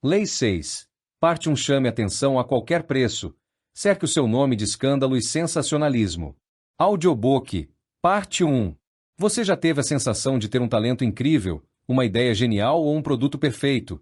Lei 6. Parte 1. Chame atenção a qualquer preço. Cerque o seu nome de escândalo e sensacionalismo. Audiobook. Parte 1. Você já teve a sensação de ter um talento incrível, uma ideia genial ou um produto perfeito,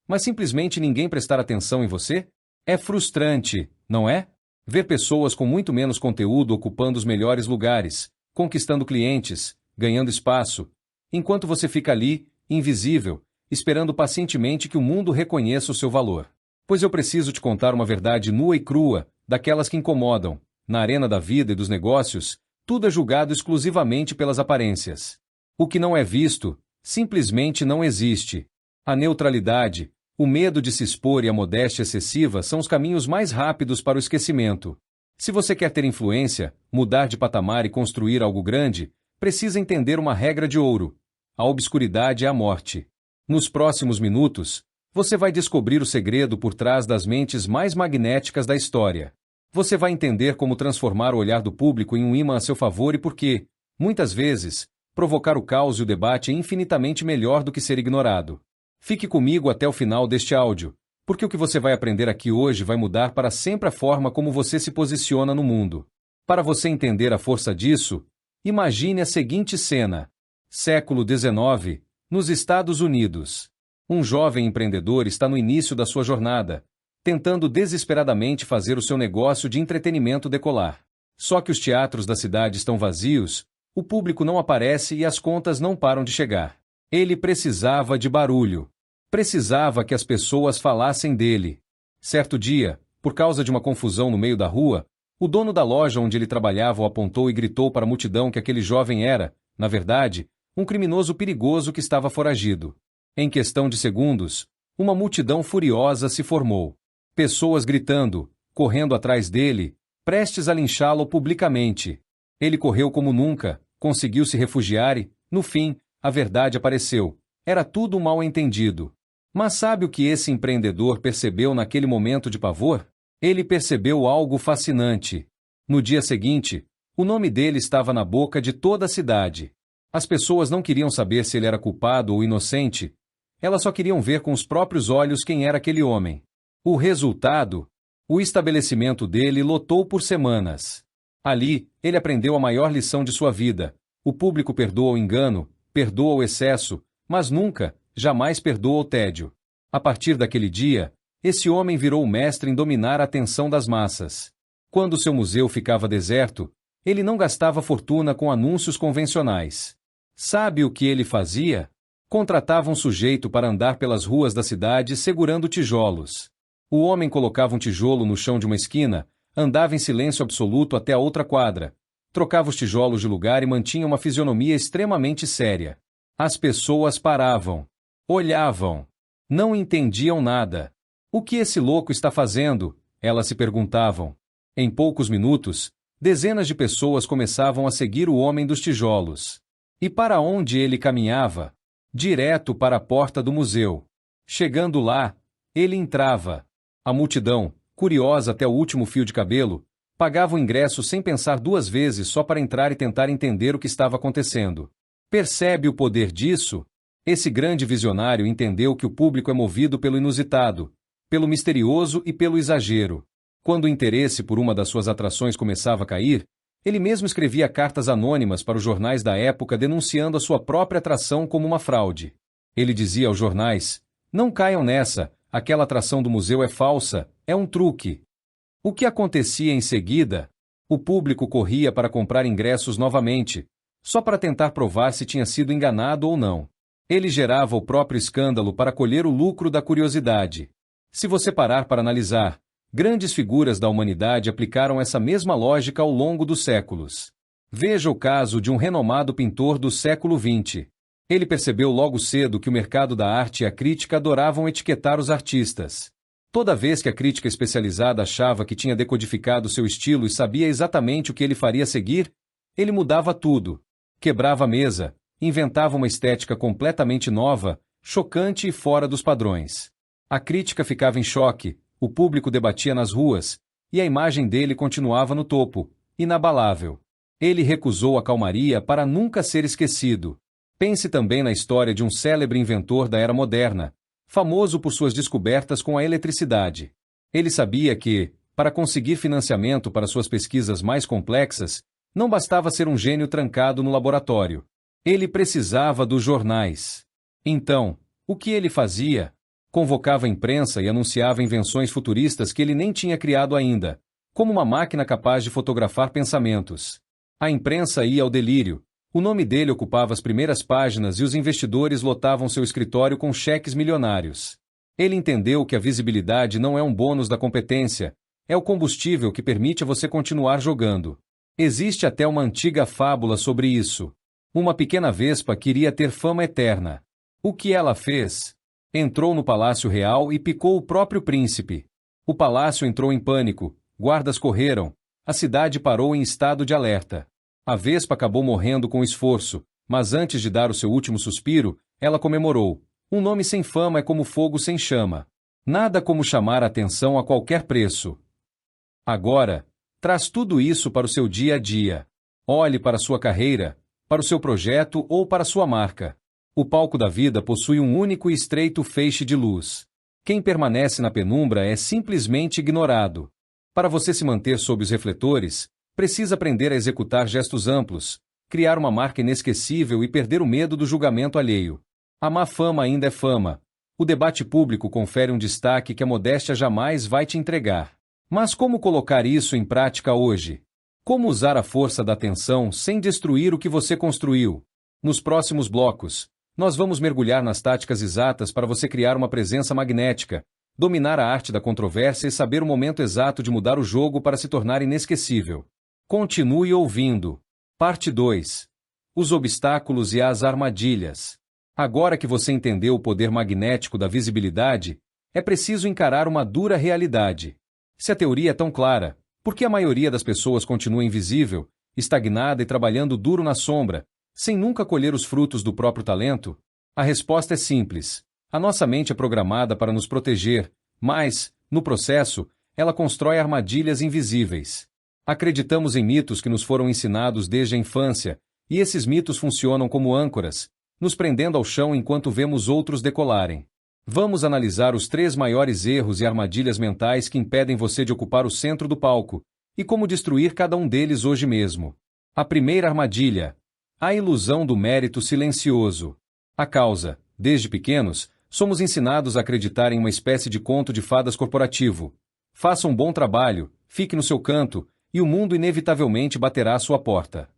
mas simplesmente ninguém prestar atenção em você? É frustrante, não é? Ver pessoas com muito menos conteúdo ocupando os melhores lugares, conquistando clientes, ganhando espaço, enquanto você fica ali, invisível, esperando pacientemente que o mundo reconheça o seu valor. Pois eu preciso te contar uma verdade nua e crua, daquelas que incomodam. Na arena da vida e dos negócios, tudo é julgado exclusivamente pelas aparências. O que não é visto, simplesmente não existe. A neutralidade, o medo de se expor e a modéstia excessiva são os caminhos mais rápidos para o esquecimento. Se você quer ter influência, mudar de patamar e construir algo grande, precisa entender uma regra de ouro. A obscuridade é a morte. Nos próximos minutos, você vai descobrir o segredo por trás das mentes mais magnéticas da história. Você vai entender como transformar o olhar do público em um imã a seu favor e por que, muitas vezes, provocar o caos e o debate é infinitamente melhor do que ser ignorado. Fique comigo até o final deste áudio, porque o que você vai aprender aqui hoje vai mudar para sempre a forma como você se posiciona no mundo. Para você entender a força disso, imagine a seguinte cena. Século XIX, nos Estados Unidos. Um jovem empreendedor está no início da sua jornada, tentando desesperadamente fazer o seu negócio de entretenimento decolar. Só que os teatros da cidade estão vazios, o público não aparece e as contas não param de chegar. Ele precisava de barulho. Precisava que as pessoas falassem dele. Certo dia, por causa de uma confusão no meio da rua, o dono da loja onde ele trabalhava o apontou e gritou para a multidão que aquele jovem era, na verdade, um criminoso perigoso que estava foragido. Em questão de segundos, uma multidão furiosa se formou. Pessoas gritando, correndo atrás dele, prestes a linchá-lo publicamente. Ele correu como nunca, conseguiu se refugiar e, no fim, a verdade apareceu. Era tudo um mal-entendido. Mas sabe o que esse empreendedor percebeu naquele momento de pavor? Ele percebeu algo fascinante. No dia seguinte, o nome dele estava na boca de toda a cidade. As pessoas não queriam saber se ele era culpado ou inocente, elas só queriam ver com os próprios olhos quem era aquele homem. O resultado? O estabelecimento dele lotou por semanas. Ali, ele aprendeu a maior lição de sua vida. O público perdoa o engano, perdoa o excesso, mas nunca, jamais perdoa o tédio. A partir daquele dia, esse homem virou o mestre em dominar a atenção das massas. Quando seu museu ficava deserto, ele não gastava fortuna com anúncios convencionais. Sabe o que ele fazia? Contratava um sujeito para andar pelas ruas da cidade segurando tijolos. O homem colocava um tijolo no chão de uma esquina, andava em silêncio absoluto até a outra quadra, trocava os tijolos de lugar e mantinha uma fisionomia extremamente séria. As pessoas paravam, olhavam, não entendiam nada. O que esse louco está fazendo? Elas se perguntavam. Em poucos minutos, dezenas de pessoas começavam a seguir o homem dos tijolos. E para onde ele caminhava? Direto para a porta do museu. Chegando lá, ele entrava. A multidão, curiosa até o último fio de cabelo, pagava o ingresso sem pensar duas vezes só para entrar e tentar entender o que estava acontecendo. Percebe o poder disso? Esse grande visionário entendeu que o público é movido pelo inusitado, pelo misterioso e pelo exagero. Quando o interesse por uma das suas atrações começava a cair, ele mesmo escrevia cartas anônimas para os jornais da época denunciando a sua própria atração como uma fraude. Ele dizia aos jornais: "Não caiam nessa, aquela atração do museu é falsa, é um truque." O que acontecia em seguida? O público corria para comprar ingressos novamente, só para tentar provar se tinha sido enganado ou não. Ele gerava o próprio escândalo para colher o lucro da curiosidade. Se você parar para analisar, grandes figuras da humanidade aplicaram essa mesma lógica ao longo dos séculos. Veja o caso de um renomado pintor do século XX. Ele percebeu logo cedo que o mercado da arte e a crítica adoravam etiquetar os artistas. Toda vez que a crítica especializada achava que tinha decodificado seu estilo e sabia exatamente o que ele faria a seguir, ele mudava tudo. Quebrava a mesa, inventava uma estética completamente nova, chocante e fora dos padrões. A crítica ficava em choque, o público debatia nas ruas, e a imagem dele continuava no topo, inabalável. Ele recusou a calmaria para nunca ser esquecido. Pense também na história de um célebre inventor da era moderna, famoso por suas descobertas com a eletricidade. Ele sabia que, para conseguir financiamento para suas pesquisas mais complexas, não bastava ser um gênio trancado no laboratório. Ele precisava dos jornais. Então, o que ele fazia? Convocava a imprensa e anunciava invenções futuristas que ele nem tinha criado ainda, como uma máquina capaz de fotografar pensamentos. A imprensa ia ao delírio. O nome dele ocupava as primeiras páginas e os investidores lotavam seu escritório com cheques milionários. Ele entendeu que a visibilidade não é um bônus da competência, é o combustível que permite a você continuar jogando. Existe até uma antiga fábula sobre isso. Uma pequena vespa queria ter fama eterna. O que ela fez? Entrou no palácio real e picou o próprio príncipe. O palácio entrou em pânico, guardas correram, a cidade parou em estado de alerta. A vespa acabou morrendo com esforço, mas antes de dar o seu último suspiro, ela comemorou. Um nome sem fama é como fogo sem chama. Nada como chamar a atenção a qualquer preço. Agora, traz tudo isso para o seu dia a dia. Olhe para sua carreira, para o seu projeto ou para sua marca. O palco da vida possui um único e estreito feixe de luz. Quem permanece na penumbra é simplesmente ignorado. Para você se manter sob os refletores, precisa aprender a executar gestos amplos, criar uma marca inesquecível e perder o medo do julgamento alheio. A má fama ainda é fama. O debate público confere um destaque que a modéstia jamais vai te entregar. Mas como colocar isso em prática hoje? Como usar a força da atenção sem destruir o que você construiu? Nos próximos blocos, nós vamos mergulhar nas táticas exatas para você criar uma presença magnética, dominar a arte da controvérsia e saber o momento exato de mudar o jogo para se tornar inesquecível. Continue ouvindo. Parte 2. Os obstáculos e as armadilhas. Agora que você entendeu o poder magnético da visibilidade, é preciso encarar uma dura realidade. Se a teoria é tão clara, por que a maioria das pessoas continua invisível, estagnada e trabalhando duro na sombra, sem nunca colher os frutos do próprio talento? A resposta é simples. A nossa mente é programada para nos proteger, mas, no processo, ela constrói armadilhas invisíveis. Acreditamos em mitos que nos foram ensinados desde a infância, e esses mitos funcionam como âncoras, nos prendendo ao chão enquanto vemos outros decolarem. Vamos analisar os 3 maiores erros e armadilhas mentais que impedem você de ocupar o centro do palco, e como destruir cada um deles hoje mesmo. A primeira armadilha: a ilusão do mérito silencioso. A causa: desde pequenos, somos ensinados a acreditar em uma espécie de conto de fadas corporativo. Faça um bom trabalho, fique no seu canto, e o mundo inevitavelmente baterá à sua porta.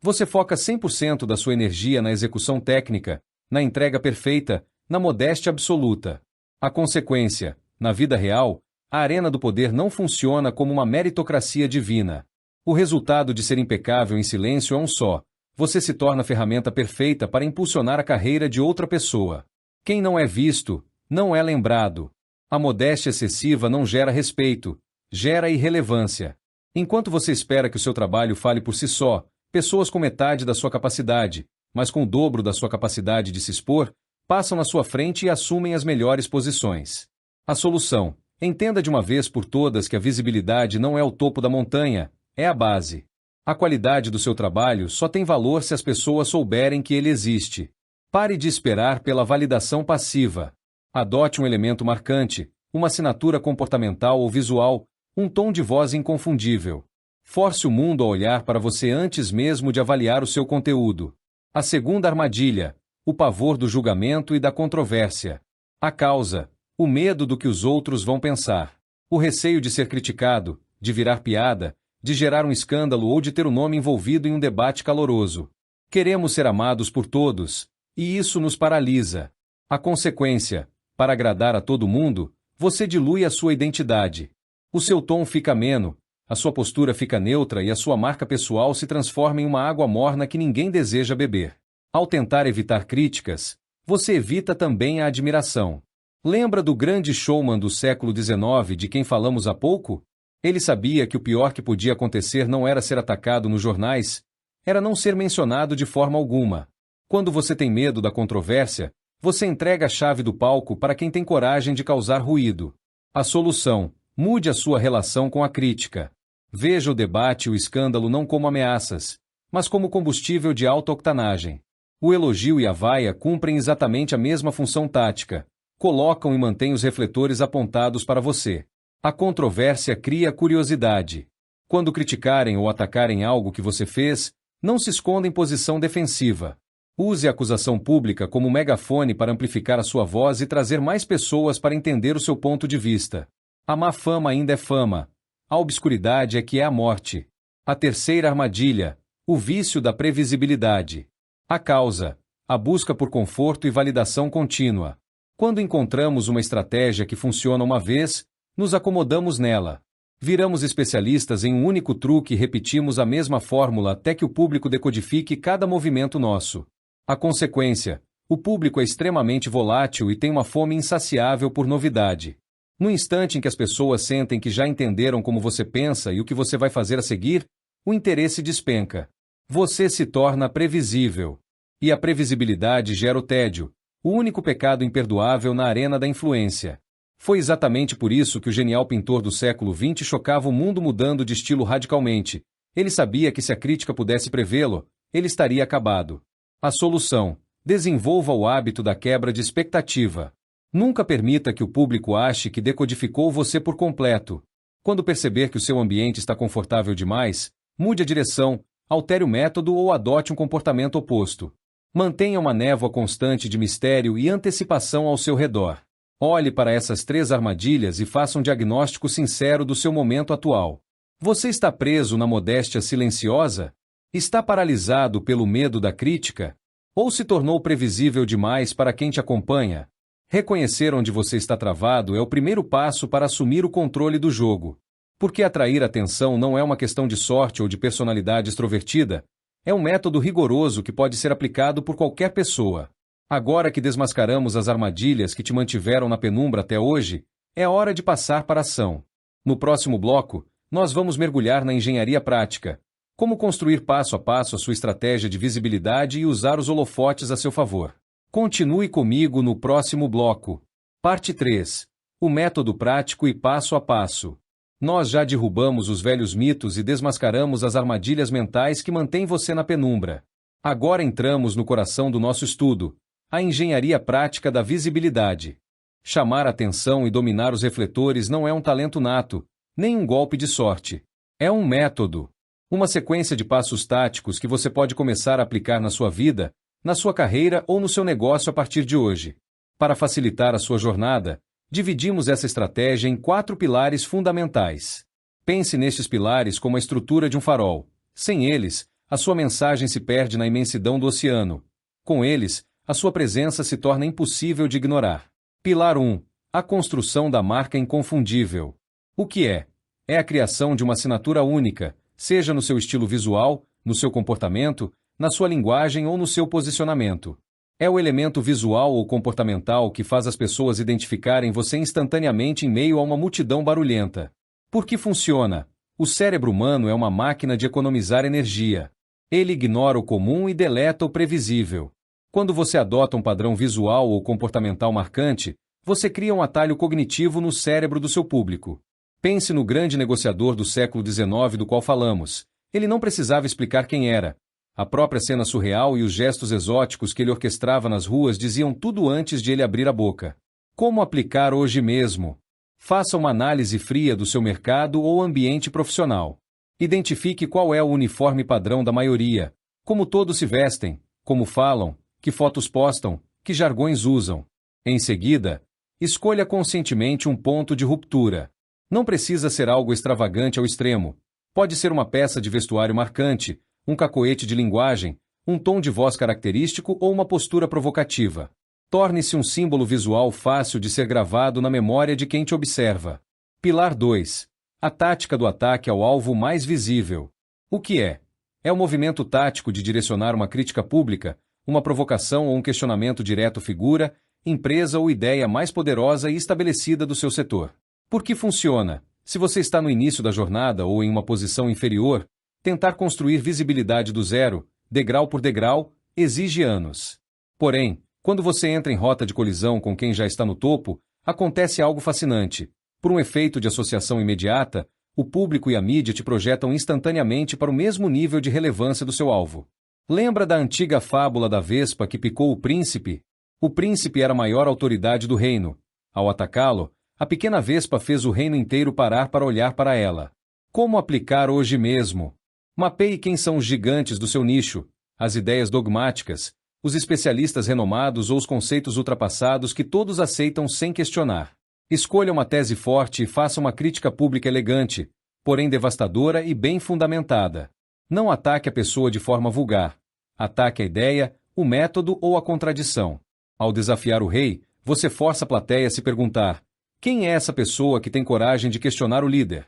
Você foca 100% da sua energia na execução técnica, na entrega perfeita, na modéstia absoluta. A consequência: na vida real, a arena do poder não funciona como uma meritocracia divina. O resultado de ser impecável em silêncio é um só: você se torna a ferramenta perfeita para impulsionar a carreira de outra pessoa. Quem não é visto, não é lembrado. A modéstia excessiva não gera respeito, gera irrelevância. Enquanto você espera que o seu trabalho fale por si só, pessoas com metade da sua capacidade, mas com o dobro da sua capacidade de se expor, passam na sua frente e assumem as melhores posições. A solução: entenda de uma vez por todas que a visibilidade não é o topo da montanha, é a base. A qualidade do seu trabalho só tem valor se as pessoas souberem que ele existe. Pare de esperar pela validação passiva. Adote um elemento marcante, uma assinatura comportamental ou visual, um tom de voz inconfundível. Force o mundo a olhar para você antes mesmo de avaliar o seu conteúdo. A segunda armadilha: o pavor do julgamento e da controvérsia. A causa: o medo do que os outros vão pensar. O receio de ser criticado, de virar piada, de gerar um escândalo ou de ter o nome envolvido em um debate caloroso. Queremos ser amados por todos, e isso nos paralisa. A consequência: para agradar a todo mundo, você dilui a sua identidade. O seu tom fica ameno, a sua postura fica neutra e a sua marca pessoal se transforma em uma água morna que ninguém deseja beber. Ao tentar evitar críticas, você evita também a admiração. Lembra do grande showman do século XIX de quem falamos há pouco? Ele sabia que o pior que podia acontecer não era ser atacado nos jornais, era não ser mencionado de forma alguma. Quando você tem medo da controvérsia, você entrega a chave do palco para quem tem coragem de causar ruído. A solução: mude a sua relação com a crítica. Veja o debate e o escândalo não como ameaças, mas como combustível de alta octanagem. O elogio e a vaia cumprem exatamente a mesma função tática. colocam e mantêm os refletores apontados para você. A controvérsia cria curiosidade. Quando criticarem ou atacarem algo que você fez, não se esconda em posição defensiva. Use a acusação pública como megafone para amplificar a sua voz e trazer mais pessoas para entender o seu ponto de vista. A má fama ainda é fama. A obscuridade é que é a morte. A terceira armadilha: o vício da previsibilidade. A causa: a busca por conforto e validação contínua. Quando encontramos uma estratégia que funciona uma vez, nos acomodamos nela. Viramos especialistas em um único truque e repetimos a mesma fórmula até que o público decodifique cada movimento nosso. A consequência: o público é extremamente volátil e tem uma fome insaciável por novidade. No instante em que as pessoas sentem que já entenderam como você pensa e o que você vai fazer a seguir, o interesse despenca. Você se torna previsível. E a previsibilidade gera o tédio, o único pecado imperdoável na arena da influência. Foi exatamente por isso que o genial pintor do século XX chocava o mundo mudando de estilo radicalmente. Ele sabia que se a crítica pudesse prevê-lo, ele estaria acabado. A solução: desenvolva o hábito da quebra de expectativa. Nunca permita que o público ache que decodificou você por completo. Quando perceber que o seu ambiente está confortável demais, mude a direção, altere o método ou adote um comportamento oposto. Mantenha uma névoa constante de mistério e antecipação ao seu redor. Olhe para essas 3 armadilhas e faça um diagnóstico sincero do seu momento atual. Você está preso na modéstia silenciosa? Está paralisado pelo medo da crítica? Ou se tornou previsível demais para quem te acompanha? Reconhecer onde você está travado é o primeiro passo para assumir o controle do jogo. Porque atrair atenção não é uma questão de sorte ou de personalidade extrovertida, é um método rigoroso que pode ser aplicado por qualquer pessoa. Agora que desmascaramos as armadilhas que te mantiveram na penumbra até hoje, é hora de passar para a ação. No próximo bloco, nós vamos mergulhar na engenharia prática. Como construir passo a passo a sua estratégia de visibilidade e usar os holofotes a seu favor. Continue comigo no próximo bloco. Parte 3. O método prático e passo a passo. Nós já derrubamos os velhos mitos e desmascaramos as armadilhas mentais que mantêm você na penumbra. Agora entramos no coração do nosso estudo: a engenharia prática da visibilidade. Chamar a atenção e dominar os refletores não é um talento nato, nem um golpe de sorte. É um método. Uma sequência de passos táticos que você pode começar a aplicar na sua vida, na sua carreira ou no seu negócio a partir de hoje. Para facilitar a sua jornada, dividimos essa estratégia em 4 pilares fundamentais. Pense nestes pilares como a estrutura de um farol. Sem eles, a sua mensagem se perde na imensidão do oceano. Com eles, a sua presença se torna impossível de ignorar. Pilar 1. A construção da marca inconfundível. O que é? É a criação de uma assinatura única, seja no seu estilo visual, no seu comportamento, na sua linguagem ou no seu posicionamento. É o elemento visual ou comportamental que faz as pessoas identificarem você instantaneamente em meio a uma multidão barulhenta. Por que funciona? O cérebro humano é uma máquina de economizar energia. Ele ignora o comum e deleta o previsível. Quando você adota um padrão visual ou comportamental marcante, você cria um atalho cognitivo no cérebro do seu público. Pense no grande negociador do século XIX do qual falamos. Ele não precisava explicar quem era. A própria cena surreal e os gestos exóticos que ele orquestrava nas ruas diziam tudo antes de ele abrir a boca. Como aplicar hoje mesmo? Faça uma análise fria do seu mercado ou ambiente profissional. Identifique qual é o uniforme padrão da maioria, como todos se vestem, como falam, que fotos postam, que jargões usam. Em seguida, escolha conscientemente um ponto de ruptura. Não precisa ser algo extravagante ao extremo. Pode ser uma peça de vestuário marcante, um cacoete de linguagem, um tom de voz característico ou uma postura provocativa. Torne-se um símbolo visual fácil de ser gravado na memória de quem te observa. Pilar 2. A tática do ataque ao alvo mais visível. O que é? É o movimento tático de direcionar uma crítica pública, uma provocação ou um questionamento direto figura, empresa ou ideia mais poderosa e estabelecida do seu setor. Por que funciona? Se você está no início da jornada ou em uma posição inferior, tentar construir visibilidade do zero, degrau por degrau, exige anos. Porém, quando você entra em rota de colisão com quem já está no topo, acontece algo fascinante. Por um efeito de associação imediata, o público e a mídia te projetam instantaneamente para o mesmo nível de relevância do seu alvo. Lembra da antiga fábula da vespa que picou o príncipe? O príncipe era a maior autoridade do reino. Ao atacá-lo, a pequena vespa fez o reino inteiro parar para olhar para ela. Como aplicar hoje mesmo? Mapeie quem são os gigantes do seu nicho, as ideias dogmáticas, os especialistas renomados ou os conceitos ultrapassados que todos aceitam sem questionar. Escolha uma tese forte e faça uma crítica pública elegante, porém devastadora e bem fundamentada. Não ataque a pessoa de forma vulgar. Ataque a ideia, o método ou a contradição. Ao desafiar o rei, você força a plateia a se perguntar: quem é essa pessoa que tem coragem de questionar o líder?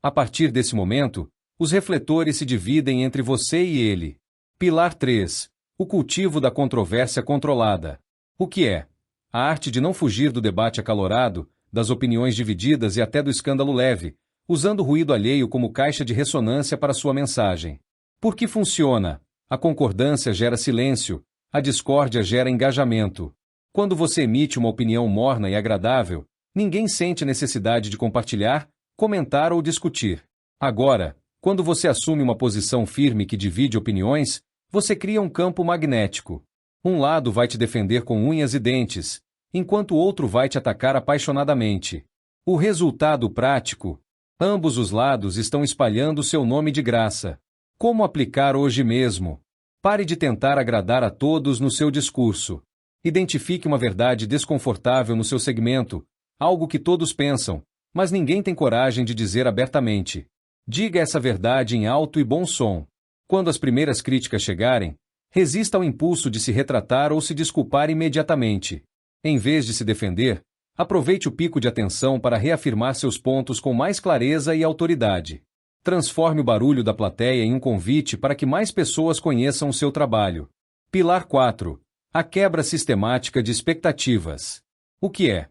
A partir desse momento, os refletores se dividem entre você e ele. Pilar 3. O cultivo da controvérsia controlada. O que é? A arte de não fugir do debate acalorado, das opiniões divididas e até do escândalo leve, usando o ruído alheio como caixa de ressonância para sua mensagem. Por que funciona? A concordância gera silêncio, a discórdia gera engajamento. Quando você emite uma opinião morna e agradável, ninguém sente necessidade de compartilhar, comentar ou discutir. Agora, quando você assume uma posição firme que divide opiniões, você cria um campo magnético. Um lado vai te defender com unhas e dentes, enquanto o outro vai te atacar apaixonadamente. O resultado prático: ambos os lados estão espalhando seu nome de graça. Como aplicar hoje mesmo? Pare de tentar agradar a todos no seu discurso. Identifique uma verdade desconfortável no seu segmento, algo que todos pensam, mas ninguém tem coragem de dizer abertamente. Diga essa verdade em alto e bom som. Quando as primeiras críticas chegarem, resista ao impulso de se retratar ou se desculpar imediatamente. Em vez de se defender, aproveite o pico de atenção para reafirmar seus pontos com mais clareza e autoridade. Transforme o barulho da plateia em um convite para que mais pessoas conheçam o seu trabalho. Pilar 4. A quebra sistemática de expectativas. O que é?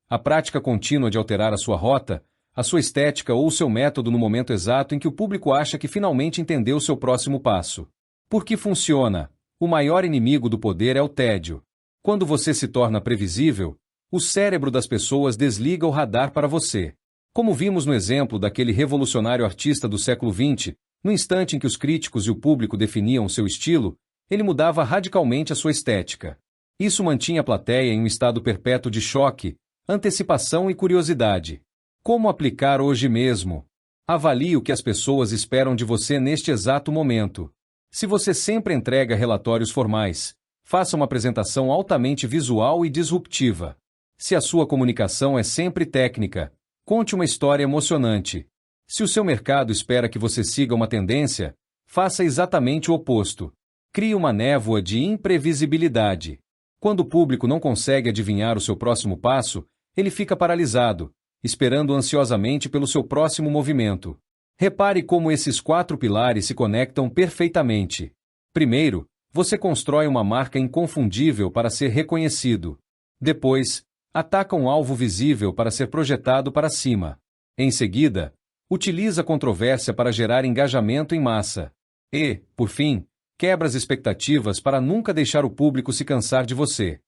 A prática contínua de alterar a sua rota, a sua estética ou o seu método no momento exato em que o público acha que finalmente entendeu seu próximo passo. Por que funciona? O maior inimigo do poder é o tédio. Quando você se torna previsível, o cérebro das pessoas desliga o radar para você. Como vimos no exemplo daquele revolucionário artista do século XX, no instante em que os críticos e o público definiam seu estilo, ele mudava radicalmente a sua estética. Isso mantinha a plateia em um estado perpétuo de choque, antecipação e curiosidade. Como aplicar hoje mesmo? Avalie o que as pessoas esperam de você neste exato momento. Se você sempre entrega relatórios formais, faça uma apresentação altamente visual e disruptiva. Se a sua comunicação é sempre técnica, conte uma história emocionante. Se o seu mercado espera que você siga uma tendência, faça exatamente o oposto. Crie uma névoa de imprevisibilidade. Quando o público não consegue adivinhar o seu próximo passo, ele fica paralisado, esperando ansiosamente pelo seu próximo movimento. Repare como esses 4 pilares se conectam perfeitamente. Primeiro, você constrói uma marca inconfundível para ser reconhecido. Depois, ataca um alvo visível para ser projetado para cima. Em seguida, utiliza a controvérsia para gerar engajamento em massa. E, por fim, quebra as expectativas para nunca deixar o público se cansar de você.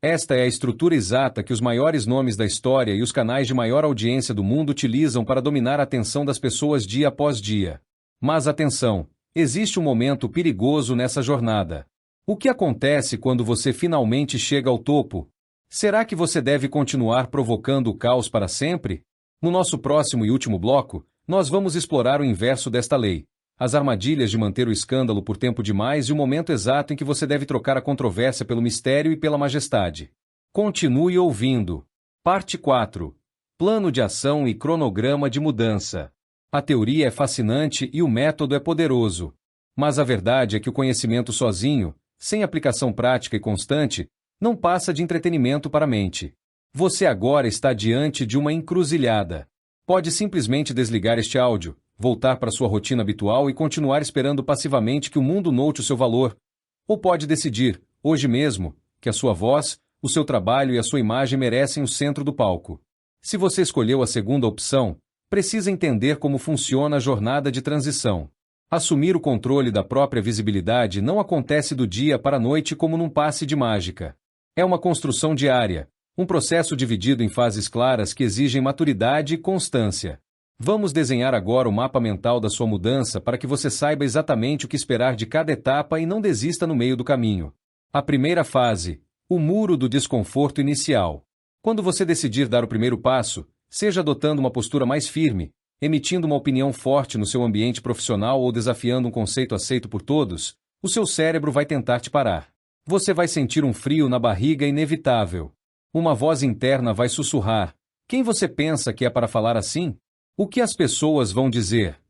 Esta é a estrutura exata que os maiores nomes da história e os canais de maior audiência do mundo utilizam para dominar a atenção das pessoas dia após dia. Mas atenção, existe um momento perigoso nessa jornada. O que acontece quando você finalmente chega ao topo? Será que você deve continuar provocando o caos para sempre? No nosso próximo e último bloco, nós vamos explorar o inverso desta lei, as armadilhas de manter o escândalo por tempo demais e o momento exato em que você deve trocar a controvérsia pelo mistério e pela majestade. Continue ouvindo. Parte 4. Plano de ação e cronograma de mudança. A teoria é fascinante e o método é poderoso. Mas a verdade é que o conhecimento sozinho, sem aplicação prática e constante, não passa de entretenimento para a mente. Você agora está diante de uma encruzilhada. Pode simplesmente desligar este áudio, voltar para sua rotina habitual e continuar esperando passivamente que o mundo note o seu valor. Ou pode decidir, hoje mesmo, que a sua voz, o seu trabalho e a sua imagem merecem o centro do palco. Se você escolheu a segunda opção, precisa entender como funciona a jornada de transição. Assumir o controle da própria visibilidade não acontece do dia para a noite como num passe de mágica. É uma construção diária, um processo dividido em fases claras que exigem maturidade e constância. Vamos desenhar agora o mapa mental da sua mudança para que você saiba exatamente o que esperar de cada etapa e não desista no meio do caminho. A primeira fase, O muro do desconforto inicial. Quando você decidir dar o primeiro passo, seja adotando uma postura mais firme, emitindo uma opinião forte no seu ambiente profissional ou desafiando um conceito aceito por todos, o seu cérebro vai tentar te parar. Você vai sentir um frio na barriga inevitável. Uma voz interna vai sussurrar: quem você pensa que é para falar assim? O que as pessoas vão dizer?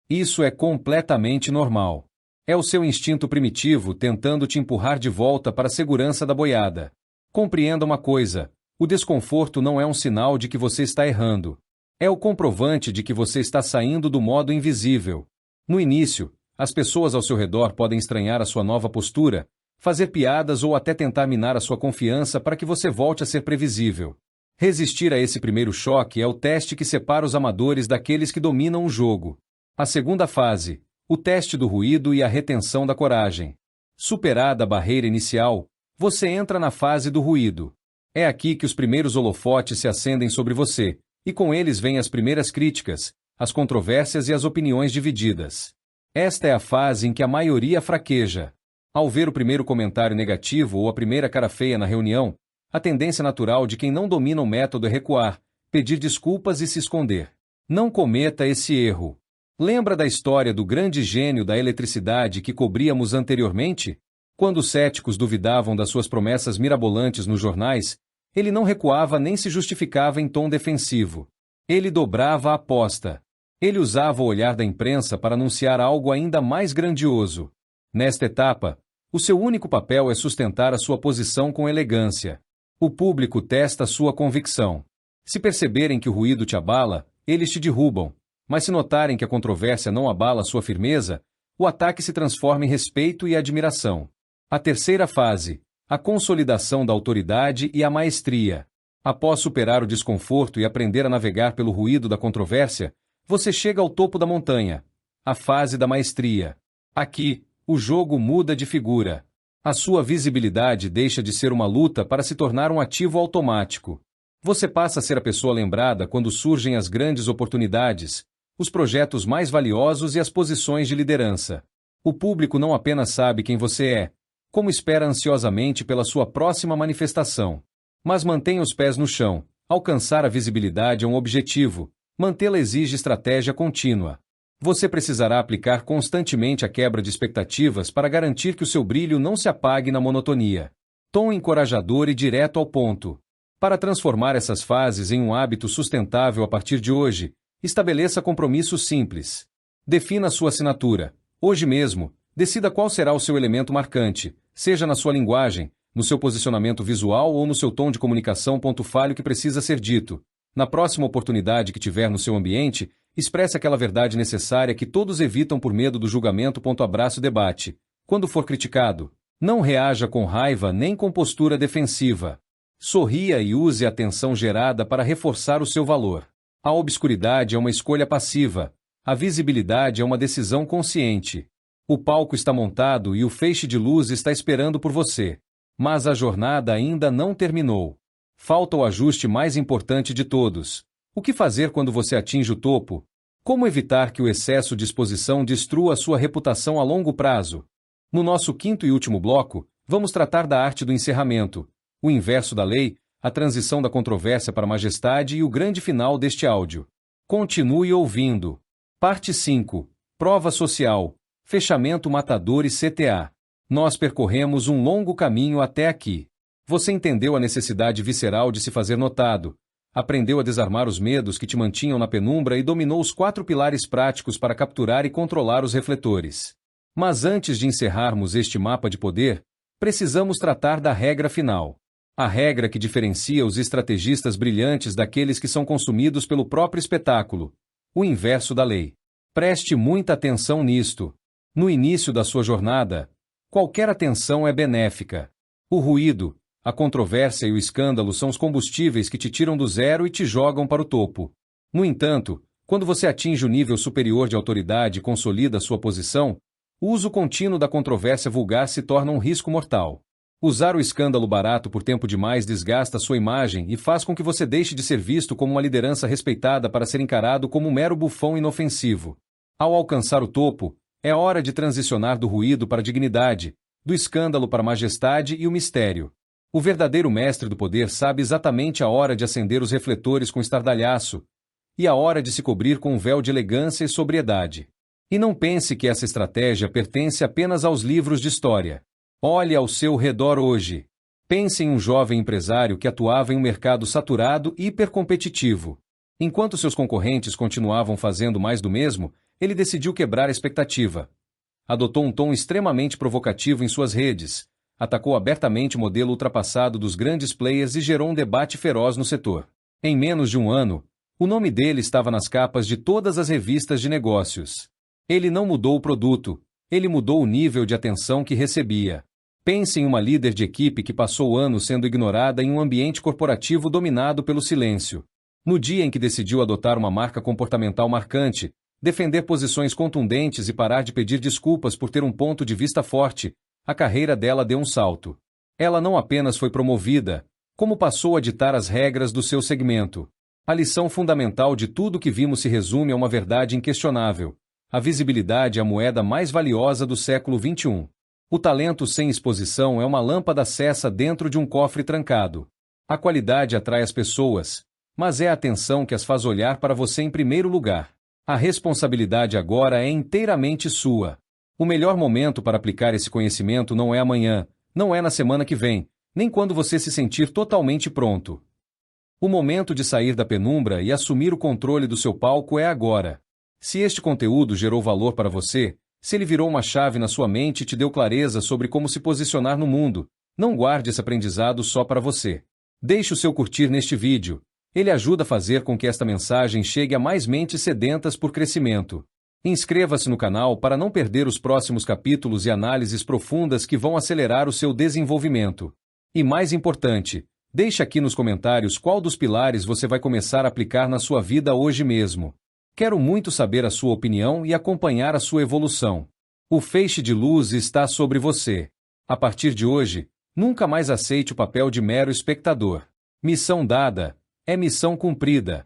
Isso é completamente normal. É o seu instinto primitivo tentando te empurrar de volta para a segurança da boiada. Compreenda uma coisa: o desconforto não é um sinal de que você está errando. É o comprovante de que você está saindo do modo invisível. No início, as pessoas ao seu redor podem estranhar a sua nova postura, fazer piadas ou até tentar minar a sua confiança para que você volte a ser previsível. Resistir a esse primeiro choque é o teste que separa os amadores daqueles que dominam o jogo. A segunda fase: o teste do ruído e a retenção da coragem. Superada a barreira inicial, você entra na fase do ruído. É aqui que os primeiros holofotes se acendem sobre você, e com eles vêm as primeiras críticas, as controvérsias e as opiniões divididas. Esta é a fase em que a maioria fraqueja. Ao ver o primeiro comentário negativo ou a primeira cara feia na reunião, a tendência natural de quem não domina o método é recuar, pedir desculpas e se esconder. Não cometa esse erro. Lembra da história do grande gênio da eletricidade que cobríamos anteriormente? Quando os céticos duvidavam das suas promessas mirabolantes nos jornais, ele não recuava nem se justificava em tom defensivo. Ele dobrava a aposta. Ele usava o olhar da imprensa para anunciar algo ainda mais grandioso. Nesta etapa, o seu único papel é sustentar a sua posição com elegância. O público testa sua convicção. Se perceberem que o ruído te abala, eles te derrubam. Mas se notarem que a controvérsia não abala sua firmeza, o ataque se transforma em respeito e admiração. A terceira fase: a consolidação da autoridade e a maestria. Após superar o desconforto e aprender a navegar pelo ruído da controvérsia, você chega ao topo da montanha, a fase da maestria. Aqui, o jogo muda de figura. A sua visibilidade deixa de ser uma luta para se tornar um ativo automático. Você passa a ser a pessoa lembrada quando surgem as grandes oportunidades, os projetos mais valiosos e as posições de liderança. O público não apenas sabe quem você é, como espera ansiosamente pela sua próxima manifestação. Mas mantenha os pés no chão. Alcançar a visibilidade é um objetivo. Mantê-la exige estratégia contínua. Você precisará aplicar constantemente a quebra de expectativas para garantir que o seu brilho não se apague na monotonia. Tom encorajador e direto ao ponto. Para transformar essas fases em um hábito sustentável a partir de hoje, estabeleça compromissos simples. Defina sua assinatura. Hoje mesmo, decida qual será o seu elemento marcante, seja na sua linguagem, no seu posicionamento visual ou no seu tom de comunicação. Falho que precisa ser dito. Na próxima oportunidade que tiver no seu ambiente, expresse aquela verdade necessária que todos evitam por medo do julgamento. Abraço debate. Quando for criticado, não reaja com raiva nem com postura defensiva. Sorria e use a tensão gerada para reforçar o seu valor. A obscuridade é uma escolha passiva. A visibilidade é uma decisão consciente. O palco está montado e o feixe de luz está esperando por você. Mas a jornada ainda não terminou. Falta o ajuste mais importante de todos. O que fazer quando você atinge o topo? Como evitar que o excesso de exposição destrua a sua reputação a longo prazo? No nosso quinto e último bloco, vamos tratar da arte do encerramento, o inverso da lei, a transição da controvérsia para a majestade e o grande final deste áudio. Continue ouvindo. Parte 5. Prova social. Fechamento matador e CTA. Nós percorremos um longo caminho até aqui. Você entendeu a necessidade visceral de se fazer notado, aprendeu a desarmar os medos que te mantinham na penumbra e dominou os 4 pilares práticos para capturar e controlar os refletores. Mas antes de encerrarmos este mapa de poder, precisamos tratar da regra final. A regra que diferencia os estrategistas brilhantes daqueles que são consumidos pelo próprio espetáculo. O inverso da lei. Preste muita atenção nisto. No início da sua jornada, qualquer atenção é benéfica. O ruído, a controvérsia e o escândalo são os combustíveis que te tiram do zero e te jogam para o topo. No entanto, quando você atinge o nível superior de autoridade e consolida sua posição, o uso contínuo da controvérsia vulgar se torna um risco mortal. Usar o escândalo barato por tempo demais desgasta sua imagem e faz com que você deixe de ser visto como uma liderança respeitada para ser encarado como um mero bufão inofensivo. Ao alcançar o topo, é hora de transicionar do ruído para a dignidade, do escândalo para a majestade e o mistério. O verdadeiro mestre do poder sabe exatamente a hora de acender os refletores com estardalhaço e a hora de se cobrir com um véu de elegância e sobriedade. E não pense que essa estratégia pertence apenas aos livros de história. Olhe ao seu redor hoje. Pense em um jovem empresário que atuava em um mercado saturado e hipercompetitivo. Enquanto seus concorrentes continuavam fazendo mais do mesmo, ele decidiu quebrar a expectativa. Adotou um tom extremamente provocativo em suas redes, atacou abertamente o modelo ultrapassado dos grandes players e gerou um debate feroz no setor. Em menos de um ano, o nome dele estava nas capas de todas as revistas de negócios. Ele não mudou o produto, ele mudou o nível de atenção que recebia. Pense em uma líder de equipe que passou anos sendo ignorada em um ambiente corporativo dominado pelo silêncio. No dia em que decidiu adotar uma marca comportamental marcante, defender posições contundentes e parar de pedir desculpas por ter um ponto de vista forte, a carreira dela deu um salto. Ela não apenas foi promovida, como passou a ditar as regras do seu segmento. A lição fundamental de tudo que vimos se resume a uma verdade inquestionável. A visibilidade é a moeda mais valiosa do século XXI. O talento sem exposição é uma lâmpada acesa dentro de um cofre trancado. A qualidade atrai as pessoas, mas é a atenção que as faz olhar para você em primeiro lugar. A responsabilidade agora é inteiramente sua. O melhor momento para aplicar esse conhecimento não é amanhã, não é na semana que vem, nem quando você se sentir totalmente pronto. O momento de sair da penumbra e assumir o controle do seu palco é agora. Se este conteúdo gerou valor para você, se ele virou uma chave na sua mente e te deu clareza sobre como se posicionar no mundo, não guarde esse aprendizado só para você. Deixe o seu curtir neste vídeo. Ele ajuda a fazer com que esta mensagem chegue a mais mentes sedentas por crescimento. Inscreva-se no canal para não perder os próximos capítulos e análises profundas que vão acelerar o seu desenvolvimento. E mais importante, deixe aqui nos comentários qual dos pilares você vai começar a aplicar na sua vida hoje mesmo. Quero muito saber a sua opinião e acompanhar a sua evolução. O feixe de luz está sobre você. A partir de hoje, nunca mais aceite o papel de mero espectador. Missão dada é missão cumprida.